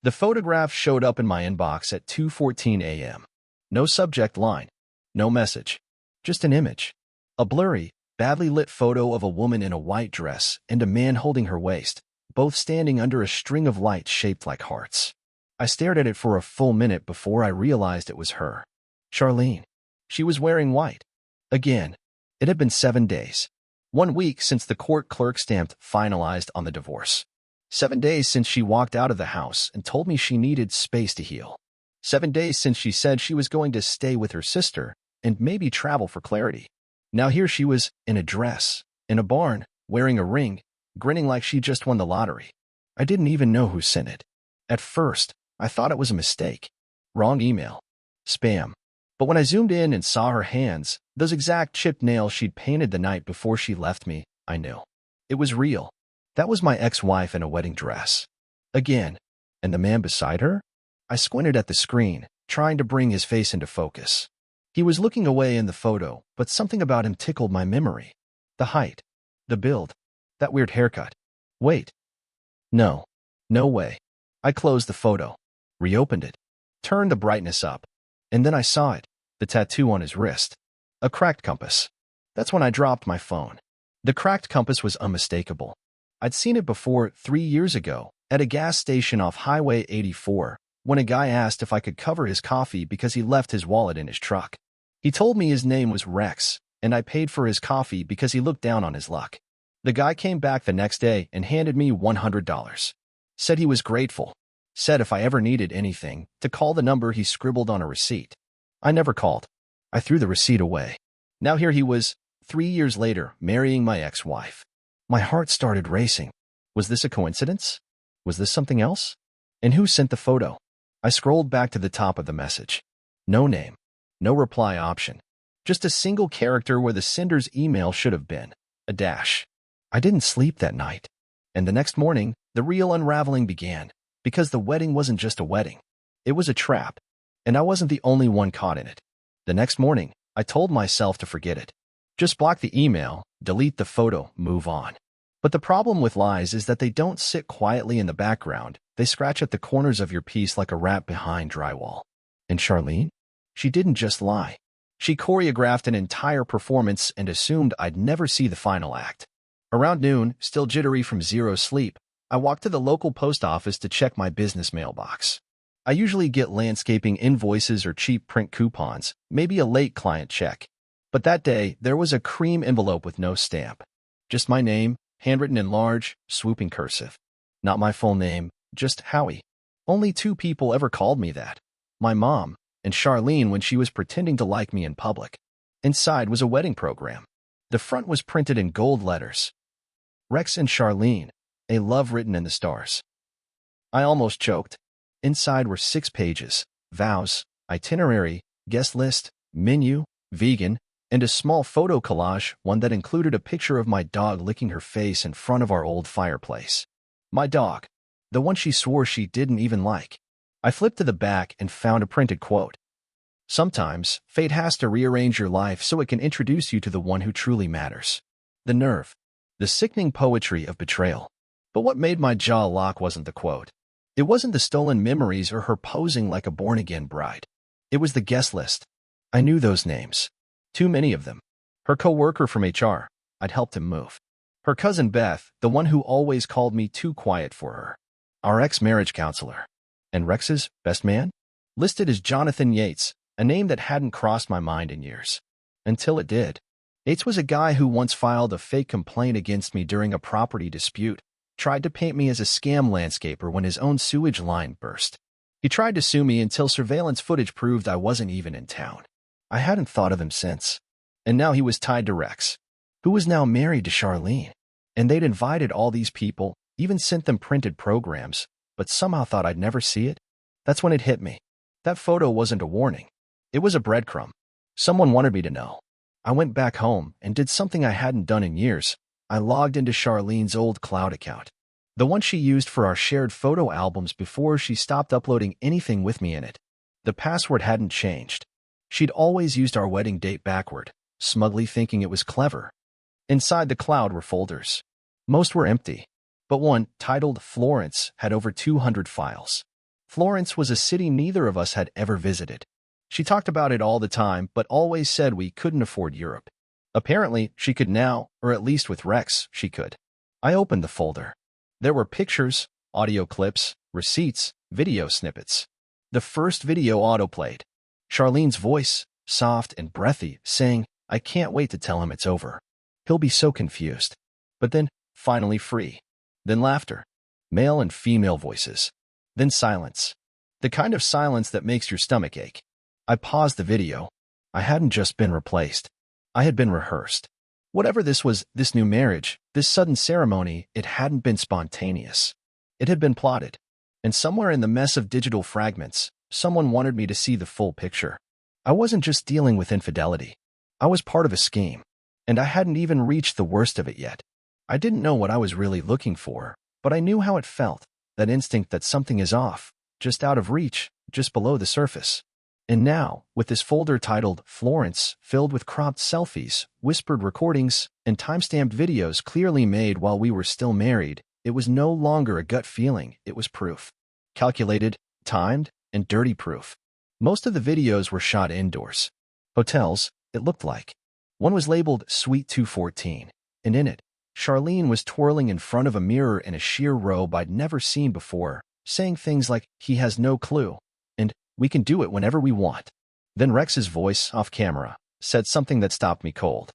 The photograph showed up in my inbox at 2:14 a.m. No subject line, no message, just an image. A blurry, badly lit photo of a woman in a white dress and a man holding her waist, both standing under a string of lights shaped like hearts. I stared at it for a full minute before I realized it was her. Charlene. She was wearing white. Again. It had been 7 days. 1 week since the court clerk stamped finalized on the divorce. 7 days since she walked out of the house and told me she needed space to heal. 7 days since she said she was going to stay with her sister and maybe travel for clarity. Now here she was, in a dress, in a barn, wearing a ring, grinning like she just won the lottery. I didn't even know who sent it. At first, I thought it was a mistake. Wrong email. Spam. But when I zoomed in and saw her hands, those exact chipped nails she'd painted the night before she left me, I knew. It was real. That was my ex-wife in a wedding dress. Again. And the man beside her? I squinted at the screen, trying to bring his face into focus. He was looking away in the photo, but something about him tickled my memory. The height. The build. That weird haircut. Wait. No. No way. I closed the photo. Reopened it. Turned the brightness up. And then I saw it. The tattoo on his wrist. A cracked compass. That's when I dropped my phone. The cracked compass was unmistakable. I'd seen it before 3 years ago, at a gas station off Highway 84, when a guy asked if I could cover his coffee because he left his wallet in his truck. He told me his name was Rex, and I paid for his coffee because he looked down on his luck. The guy came back the next day and handed me $100. Said he was grateful. Said if I ever needed anything, to call the number he scribbled on a receipt. I never called. I threw the receipt away. Now here he was, 3 years later, marrying my ex-wife. My heart started racing. Was this a coincidence? Was this something else? And who sent the photo? I scrolled back to the top of the message. No name. No reply option. Just a single character where the sender's email should have been. A dash. I didn't sleep that night. And the next morning, the real unraveling began. Because the wedding wasn't just a wedding. It was a trap. And I wasn't the only one caught in it. The next morning, I told myself to forget it. Just block the email, delete the photo, move on. But the problem with lies is that they don't sit quietly in the background. They scratch at the corners of your piece like a rat behind drywall. And Charlene? She didn't just lie. She choreographed an entire performance and assumed I'd never see the final act. Around noon, still jittery from zero sleep, I walked to the local post office to check my business mailbox. I usually get landscaping invoices or cheap print coupons, maybe a late client check. But that day, there was a cream envelope with no stamp. Just my name, handwritten in large, swooping cursive. Not my full name, just Howie. Only 2 people ever called me that. My mom and Charlene when she was pretending to like me in public. Inside was a wedding program. The front was printed in gold letters. Rex and Charlene, a love written in the stars. I almost choked. Inside were 6 pages, vows, itinerary, guest list, menu, vegan, and a small photo collage, one that included a picture of my dog licking her face in front of our old fireplace. My dog. The one she swore she didn't even like. I flipped to the back and found a printed quote. Sometimes, fate has to rearrange your life so it can introduce you to the one who truly matters. The nerve. The sickening poetry of betrayal. But what made my jaw lock wasn't the quote. It wasn't the stolen memories or her posing like a born-again bride. It was the guest list. I knew those names. Too many of them. Her co-worker from HR. I'd helped him move. Her cousin Beth, the one who always called me too quiet for her. Our ex-marriage counselor. And Rex's best man? Listed as Jonathan Yates, a name that hadn't crossed my mind in years. Until it did. Yates was a guy who once filed a fake complaint against me during a property dispute. Tried to paint me as a scam landscaper when his own sewage line burst. He tried to sue me until surveillance footage proved I wasn't even in town. I hadn't thought of him since. And now he was tied to Rex, who was now married to Charlene. And they'd invited all these people, even sent them printed programs, but somehow thought I'd never see it. That's when it hit me. That photo wasn't a warning. It was a breadcrumb. Someone wanted me to know. I went back home and did something I hadn't done in years. I logged into Charlene's old cloud account. The one she used for our shared photo albums before she stopped uploading anything with me in it. The password hadn't changed. She'd always used our wedding date backward, smugly thinking it was clever. Inside the cloud were folders. Most were empty, but one, titled Florence, had over 200 files. Florence was a city neither of us had ever visited. She talked about it all the time, but always said we couldn't afford Europe. Apparently, she could now, or at least with Rex, she could. I opened the folder. There were pictures, audio clips, receipts, video snippets. The first video autoplayed. Charlene's voice, soft and breathy, saying, "I can't wait to tell him it's over. He'll be so confused." But then, finally free. Then laughter. Male and female voices. Then silence. The kind of silence that makes your stomach ache. I paused the video. I hadn't just been replaced. I had been rehearsed. Whatever this was, this new marriage, this sudden ceremony, it hadn't been spontaneous. It had been plotted. And somewhere in the mess of digital fragments, someone wanted me to see the full picture. I wasn't just dealing with infidelity. I was part of a scheme. And I hadn't even reached the worst of it yet. I didn't know what I was really looking for, but I knew how it felt, that instinct that something is off, just out of reach, just below the surface. And now, with this folder titled Florence, filled with cropped selfies, whispered recordings, and timestamped videos clearly made while we were still married, it was no longer a gut feeling, it was proof. Calculated, timed, and dirty proof. Most of the videos were shot indoors. Hotels, it looked like. One was labeled Suite 214, and in it, Charlene was twirling in front of a mirror in a sheer robe I'd never seen before, saying things like, "He has no clue," and "We can do it whenever we want." Then Rex's voice, off camera, said something that stopped me cold.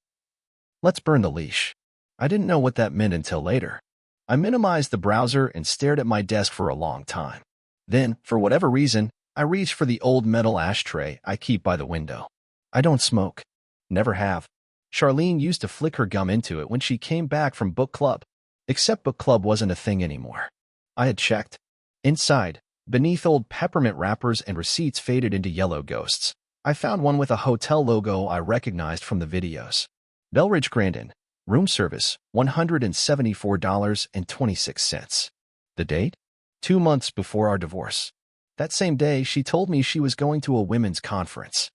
"Let's burn the leash." I didn't know what that meant until later. I minimized the browser and stared at my desk for a long time. Then, for whatever reason, I reached for the old metal ashtray I keep by the window. I don't smoke. Never have. Charlene used to flick her gum into it when she came back from book club. Except book club wasn't a thing anymore. I had checked. Inside, beneath old peppermint wrappers and receipts faded into yellow ghosts, I found one with a hotel logo I recognized from the videos. Belridge Grandin, room service, $174.26. The date? 2 months before our divorce. That same day, she told me she was going to a women's conference.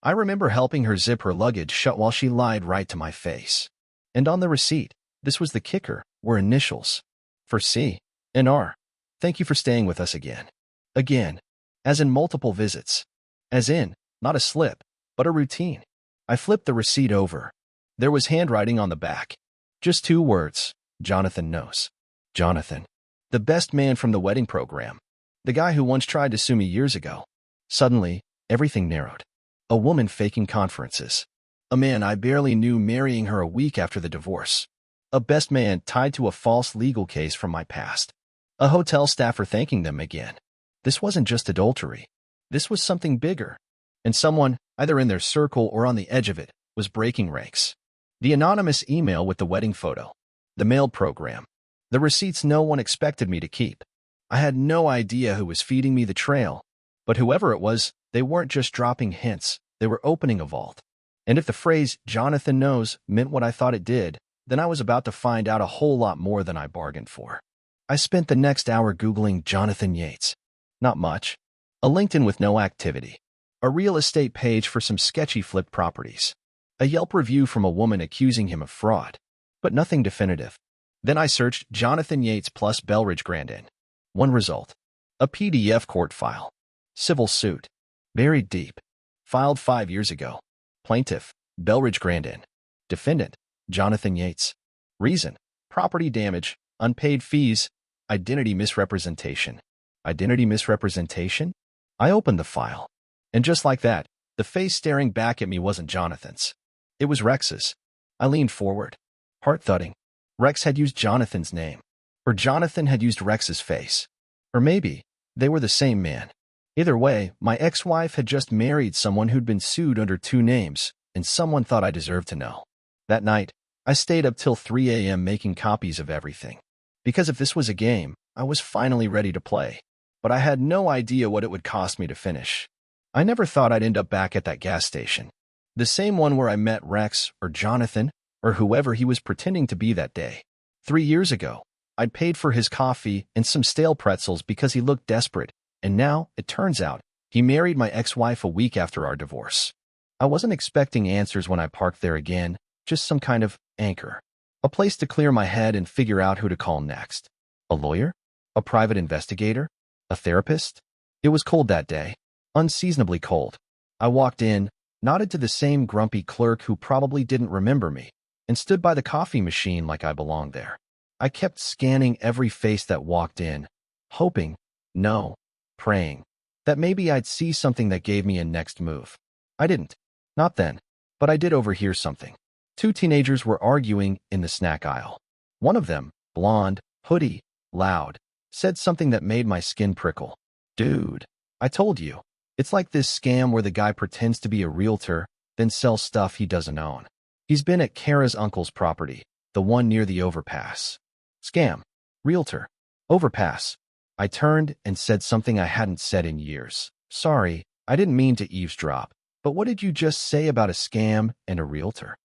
I remember helping her zip her luggage shut while she lied right to my face. And on the receipt, this was the kicker, were initials. For C and R. Thank you for staying with us again. Again. As in multiple visits. As in, not a slip, but a routine. I flipped the receipt over. There was handwriting on the back. Just 2 words. Jonathan knows. Jonathan. The best man from the wedding program. The guy who once tried to sue me years ago. Suddenly, everything narrowed. A woman faking conferences. A man I barely knew marrying her a week after the divorce. A best man tied to a false legal case from my past. A hotel staffer thanking them again. This wasn't just adultery. This was something bigger. And someone, either in their circle or on the edge of it, was breaking ranks. The anonymous email with the wedding photo. The mail program. The receipts no one expected me to keep. I had no idea who was feeding me the trail. But whoever it was, they weren't just dropping hints. They were opening a vault. And if the phrase, "Jonathan knows," meant what I thought it did, then I was about to find out a whole lot more than I bargained for. I spent the next hour Googling Jonathan Yates. Not much. A LinkedIn with no activity. A real estate page for some sketchy flipped properties. A Yelp review from a woman accusing him of fraud. But nothing definitive. Then I searched Jonathan Yates plus Belridge Grandin. One result. A PDF court file. Civil suit. Buried deep. Filed 5 years ago. Plaintiff, Belridge Grandin. Defendant, Jonathan Yates. Reason, property damage, unpaid fees, identity misrepresentation. Identity misrepresentation? I opened the file. And just like that, the face staring back at me wasn't Jonathan's. It was Rex's. I leaned forward. Heart thudding. Rex had used Jonathan's name. Or Jonathan had used Rex's face. Or maybe they were the same man. Either way, my ex-wife had just married someone who'd been sued under 2 names, and someone thought I deserved to know. That night, I stayed up till 3 a.m. making copies of everything. Because if this was a game, I was finally ready to play. But I had no idea what it would cost me to finish. I never thought I'd end up back at that gas station. The same one where I met Rex, or Jonathan, or whoever he was pretending to be that day. 3 years ago, I'd paid for his coffee and some stale pretzels because he looked desperate. And now, it turns out, he married my ex-wife a week after our divorce. I wasn't expecting answers when I parked there again, just some kind of anchor. A place to clear my head and figure out who to call next. A lawyer? A private investigator? A therapist? It was cold that day, unseasonably cold. I walked in, nodded to the same grumpy clerk who probably didn't remember me, and stood by the coffee machine like I belonged there. I kept scanning every face that walked in, hoping, no, praying, that maybe I'd see something that gave me a next move. I didn't. Not then. But I did overhear something. Two teenagers were arguing in the snack aisle. One of them, blonde, hoodie, loud, said something that made my skin prickle. Dude, I told you. It's like this scam where the guy pretends to be a realtor, then sells stuff he doesn't own. He's been at Kara's uncle's property, the one near the overpass. Scam. Realtor. Overpass. I turned and said something I hadn't said in years. Sorry, I didn't mean to eavesdrop, but what did you just say about a scam and a realtor?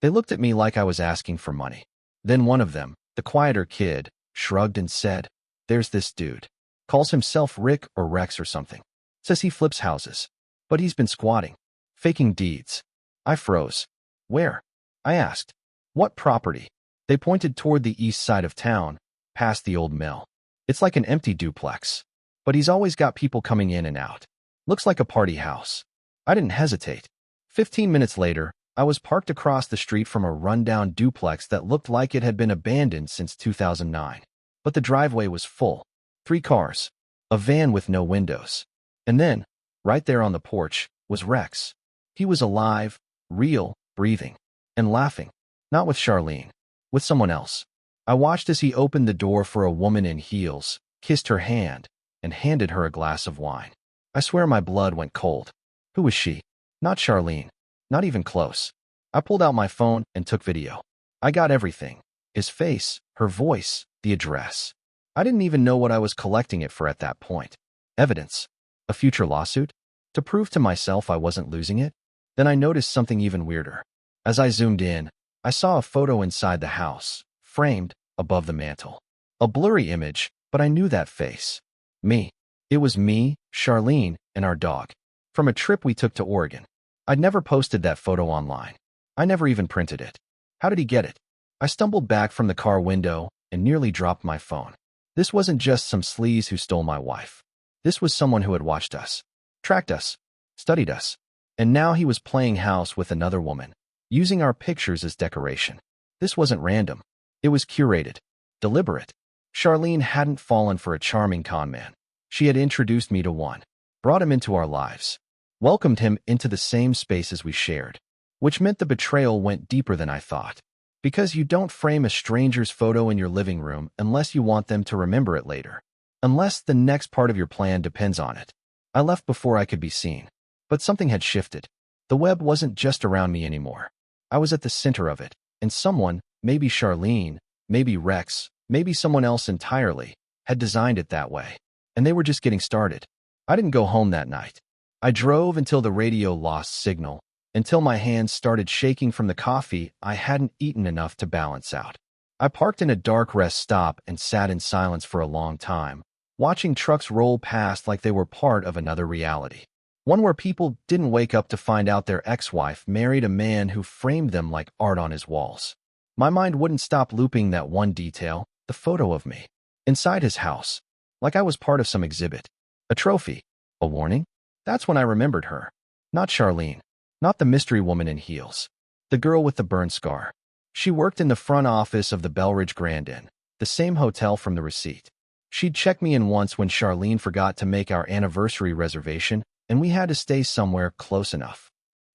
They looked at me like I was asking for money. Then one of them, the quieter kid, shrugged and said, there's this dude. Calls himself Rick or Rex or something. Says he flips houses. But he's been squatting. Faking deeds. I froze. Where? I asked. What property? They pointed toward the east side of town, past the old mill. It's like an empty duplex. But he's always got people coming in and out. Looks like a party house. I didn't hesitate. 15 minutes later, I was parked across the street from a rundown duplex that looked like it had been abandoned since 2009. But the driveway was full. 3 cars. A van with no windows. And then, right there on the porch, was Rex. He was alive, real, breathing, and laughing. Not with Charlene. With someone else. I watched as he opened the door for a woman in heels, kissed her hand, and handed her a glass of wine. I swear my blood went cold. Who was she? Not Charlene. Not even close. I pulled out my phone and took video. I got everything. His face, her voice, the address. I didn't even know what I was collecting it for at that point. Evidence. A future lawsuit? To prove to myself I wasn't losing it? Then I noticed something even weirder. As I zoomed in, I saw a photo inside the house, framed above the mantel. A blurry image, but I knew that face. Me. It was me, Charlene, and our dog. From a trip we took to Oregon. I'd never posted that photo online. I never even printed it. How did he get it? I stumbled back from the car window and nearly dropped my phone. This wasn't just some sleaze who stole my wife. This was someone who had watched us, tracked us, studied us. And now he was playing house with another woman, using our pictures as decoration. This wasn't random. It was curated, deliberate. Charlene hadn't fallen for a charming conman. She had introduced me to one, brought him into our lives, welcomed him into the same spaces we shared, which meant the betrayal went deeper than I thought. Because you don't frame a stranger's photo in your living room unless you want them to remember it later. Unless the next part of your plan depends on it. I left before I could be seen. But something had shifted. The web wasn't just around me anymore. I was at the center of it, and someone, maybe Charlene, maybe Rex, maybe someone else entirely, had designed it that way. And they were just getting started. I didn't go home that night. I drove until the radio lost signal, until my hands started shaking from the coffee I hadn't eaten enough to balance out. I parked in a dark rest stop and sat in silence for a long time, watching trucks roll past like they were part of another reality. One where people didn't wake up to find out their ex-wife married a man who framed them like art on his walls. My mind wouldn't stop looping that one detail, the photo of me, inside his house, like I was part of some exhibit. A trophy. A warning? That's when I remembered her. Not Charlene. Not the mystery woman in heels. The girl with the burn scar. She worked in the front office of the Belridge Grand Inn, the same hotel from the receipt. She'd checked me in once when Charlene forgot to make our anniversary reservation, and we had to stay somewhere close enough.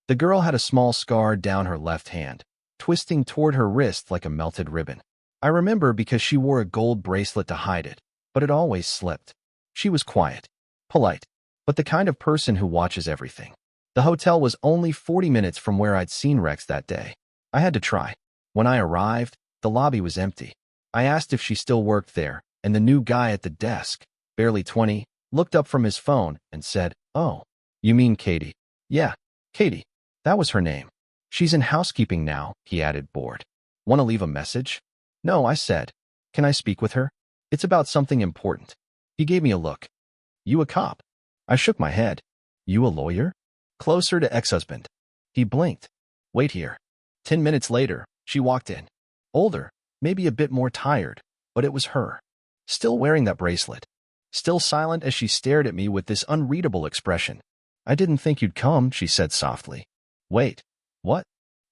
The girl had a small scar down her left hand, twisting toward her wrist like a melted ribbon. I remember because she wore a gold bracelet to hide it, but it always slipped. She was quiet, polite, but the kind of person who watches everything. The hotel was only 40 minutes from where I'd seen Rex that day. I had to try. When I arrived, the lobby was empty. I asked if she still worked there, and the new guy at the desk, barely 20, looked up from his phone and said, "Oh, you mean Katie?" "Yeah, Katie. That was her name. She's in housekeeping now," he added, bored. "Want to leave a message?" "No," I said. "Can I speak with her? It's about something important." He gave me a look. "You a cop?" I shook my head. "You a lawyer?" "Closer to ex-husband." He blinked. "Wait here." 10 minutes later, she walked in. Older, maybe a bit more tired, but it was her. Still wearing that bracelet. still silent as she stared at me with this unreadable expression. "I didn't think you'd come," she said softly. "Wait, what?"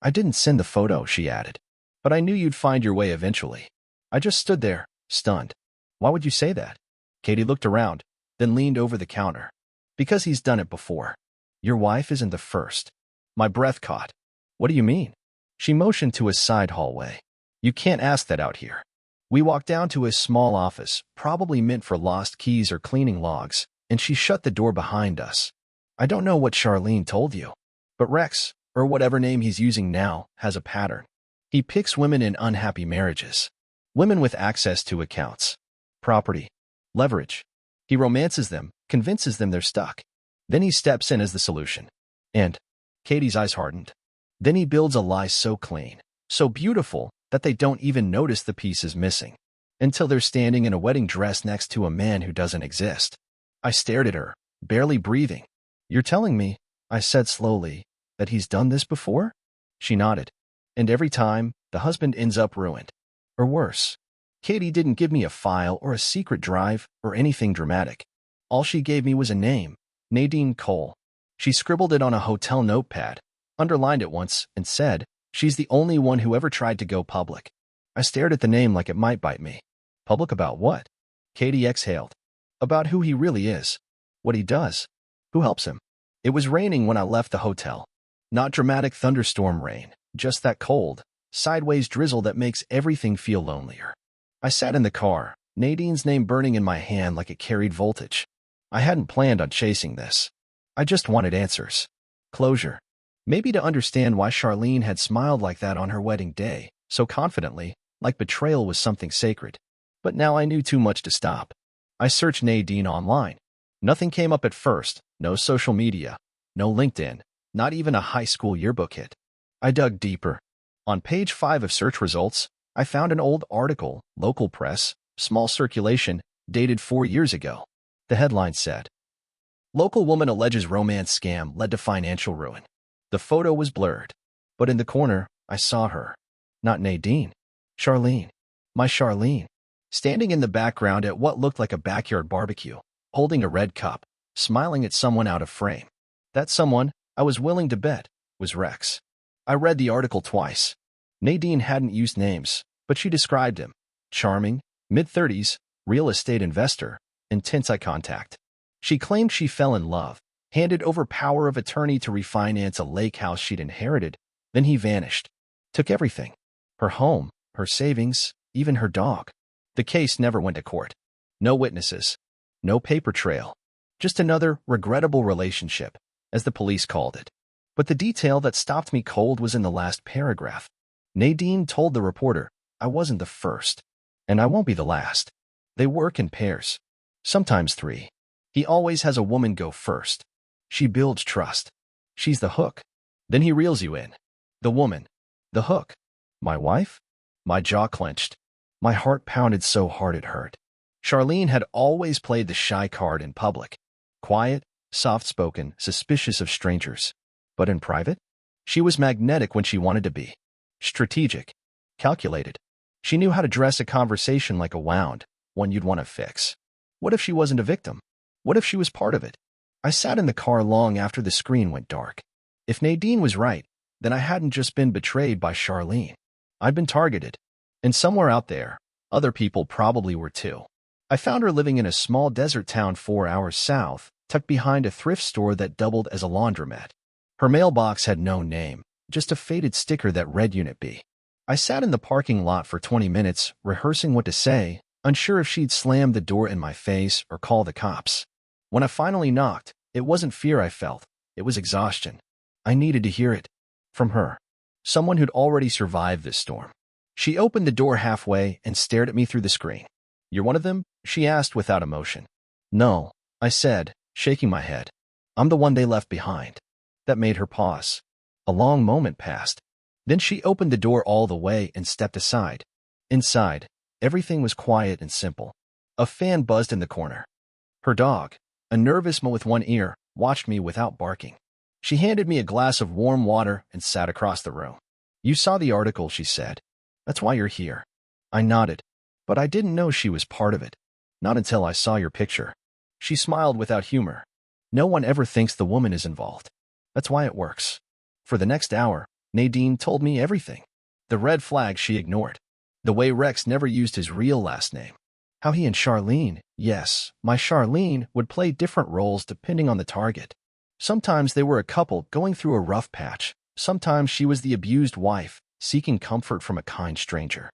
"I didn't send the photo," she added. "But I knew you'd find your way eventually." I just stood there, stunned. "Why would you say that?" Katie looked around, then leaned over the counter. "Because he's done it before. Your wife isn't the first." My breath caught. "What do you mean?" She motioned to a side hallway. "You can't ask that out here." We walked down to a small office, probably meant for lost keys or cleaning logs, and she shut the door behind us. "I don't know what Charlene told you, but Rex, or whatever name he's using now, has a pattern. He picks women in unhappy marriages. Women with access to accounts, property, leverage. He romances them, convinces them they're stuck. Then he steps in as the solution. And Katie's eyes hardened. Then he builds a lie so clean, so beautiful, that they don't even notice the pieces missing, until they're standing in a wedding dress next to a man who doesn't exist. I stared at her, barely breathing. "You're telling me," I said slowly, "that he's done this before?" She nodded. "And every time, the husband ends up ruined. Or worse." Katie didn't give me a file or a secret drive or anything dramatic. All she gave me was a name, Nadine Cole. She scribbled it on a hotel notepad, underlined it once, and said, "She's the only one who ever tried to go public." I stared at the name like it might bite me. Public about what? Katie exhaled. "About who he really is. What he does. Who helps him." It was raining when I left the hotel. Not dramatic thunderstorm rain, just that cold, sideways drizzle that makes everything feel lonelier. I sat in the car, Nadine's name burning in my hand like it carried voltage. I hadn't planned on chasing this. I just wanted answers. Closure. Maybe to understand why Charlene had smiled like that on her wedding day, so confidently, like betrayal was something sacred. But now I knew too much to stop. I searched Nadine online. Nothing came up at first, no social media, no LinkedIn, not even a high school yearbook hit. I dug deeper. On page 5 of search results, I found an old article, local press, small circulation, dated 4 years ago. The headline said, "Local woman alleges romance scam led to financial ruin." The photo was blurred, but in the corner, I saw her. Not Nadine. Charlene. My Charlene. Standing in the background at what looked like a backyard barbecue, holding a red cup, smiling at someone out of frame. That someone, I was willing to bet, was Rex. I read the article twice. Nadine hadn't used names, but she described him. Charming, mid-30s, real estate investor, intense eye contact. She claimed she fell in love, handed over power of attorney to refinance a lake house she'd inherited, then he vanished. Took everything. Her home, her savings, even her dog. The case never went to court. No witnesses. No paper trail. Just another regrettable relationship, as the police called it. But the detail that stopped me cold was in the last paragraph. Nadine told the reporter, "I wasn't the first, and I won't be the last." They work in pairs. Sometimes 3. He always has a woman go first. She builds trust. She's the hook. Then he reels you in. The woman. The hook. My wife? My jaw clenched. My heart pounded so hard it hurt. Charlene had always played the shy card in public. Quiet, soft-spoken, suspicious of strangers. But in private? She was magnetic when she wanted to be. Strategic. Calculated. She knew how to dress a conversation like a wound, one you'd want to fix. What if she wasn't a victim? What if she was part of it? I sat in the car long after the screen went dark. If Nadine was right, then I hadn't just been betrayed by Charlene. I'd been targeted. And somewhere out there, other people probably were too. I found her living in a small desert town 4 hours south, tucked behind a thrift store that doubled as a laundromat. Her mailbox had no name, just a faded sticker that read Unit B. I sat in the parking lot for 20 minutes, rehearsing what to say, unsure if she'd slam the door in my face or call the cops. When I finally knocked, it wasn't fear I felt, it was exhaustion. I needed to hear it. From her. Someone who'd already survived this storm. She opened the door halfway and stared at me through the screen. "You're one of them?" she asked without emotion. "No," I said, shaking my head. "I'm the one they left behind." That made her pause. A long moment passed. Then she opened the door all the way and stepped aside. Inside, everything was quiet and simple. A fan buzzed in the corner. Her dog, a nervous mo with one ear, watched me without barking. She handed me a glass of warm water and sat across the room. "You saw the article," she said. "That's why you're here." I nodded, but I didn't know she was part of it. Not until I saw your picture. She smiled without humor. No one ever thinks the woman is involved. That's why it works. For the next hour, Nadine told me everything. The red flag she ignored. The way Rex never used his real last name. How he and Charlene, yes, my Charlene, would play different roles depending on the target. Sometimes they were a couple going through a rough patch. Sometimes she was the abused wife, seeking comfort from a kind stranger.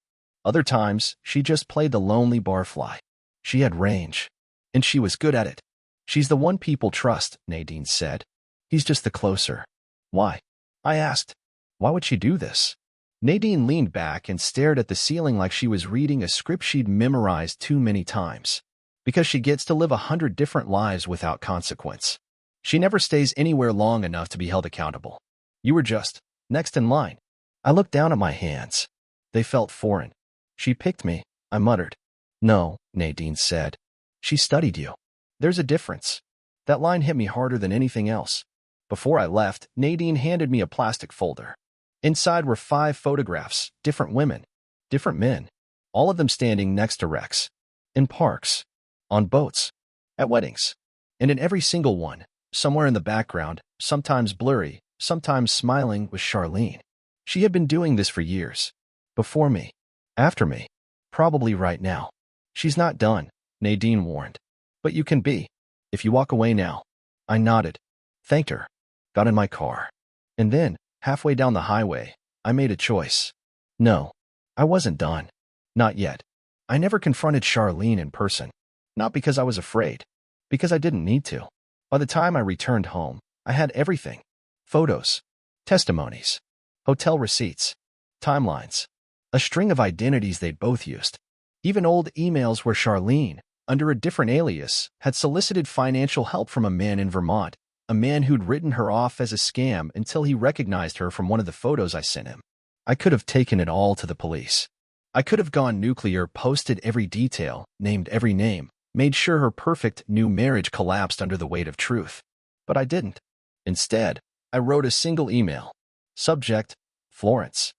Other times, she just played the lonely barfly. She had range. And she was good at it. She's the one people trust, Nadine said. He's just the closer. Why? I asked. Why would she do this? Nadine leaned back and stared at the ceiling like she was reading a script she'd memorized too many times. Because she gets to live 100 different lives without consequence. She never stays anywhere long enough to be held accountable. You were just next in line. I looked down at my hands. They felt foreign. She picked me, I muttered. No, Nadine said. She studied you. There's a difference. That line hit me harder than anything else. Before I left, Nadine handed me a plastic folder. Inside were 5 photographs, different women, different men, all of them standing next to Rex. In parks, on boats, at weddings. And in every single one, somewhere in the background, sometimes blurry, sometimes smiling, was Charlene. She had been doing this for years. Before me. After me. Probably right now. She's not done, Nadine warned. But you can be. If you walk away now. I nodded. Thanked her. Got in my car. And then, halfway down the highway, I made a choice. No. I wasn't done. Not yet. I never confronted Charlene in person. Not because I was afraid. Because I didn't need to. By the time I returned home, I had everything. Photos. Testimonies. Hotel receipts. Timelines. A string of identities they'd both used. Even old emails where Charlene, under a different alias, had solicited financial help from a man in Vermont, a man who'd written her off as a scam until he recognized her from one of the photos I sent him. I could have taken it all to the police. I could have gone nuclear, posted every detail, named every name, made sure her perfect new marriage collapsed under the weight of truth. But I didn't. Instead, I wrote a single email. Subject, Florence.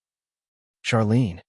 Charlene.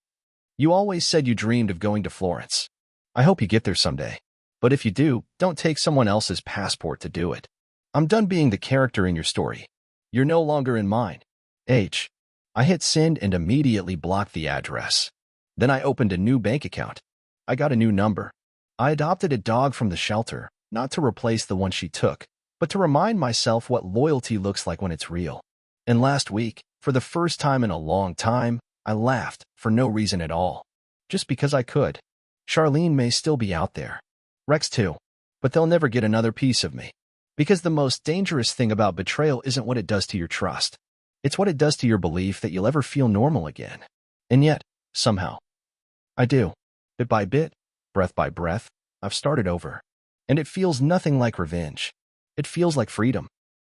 You always said you dreamed of going to Florence. I hope you get there someday. But if you do, don't take someone else's passport to do it. I'm done being the character in your story. You're no longer in mine. H. I hit send and immediately blocked the address. Then I opened a new bank account. I got a new number. I adopted a dog from the shelter, not to replace the one she took, but to remind myself what loyalty looks like when it's real. And last week, for the first time in a long time, I laughed for no reason at all. Just because I could. Charlene may still be out there. Rex too. But they'll never get another piece of me. Because the most dangerous thing about betrayal isn't what it does to your trust. It's what it does to your belief that you'll ever feel normal again. And yet, somehow, I do. Bit by bit, breath by breath, I've started over. And it feels nothing like revenge. It feels like freedom.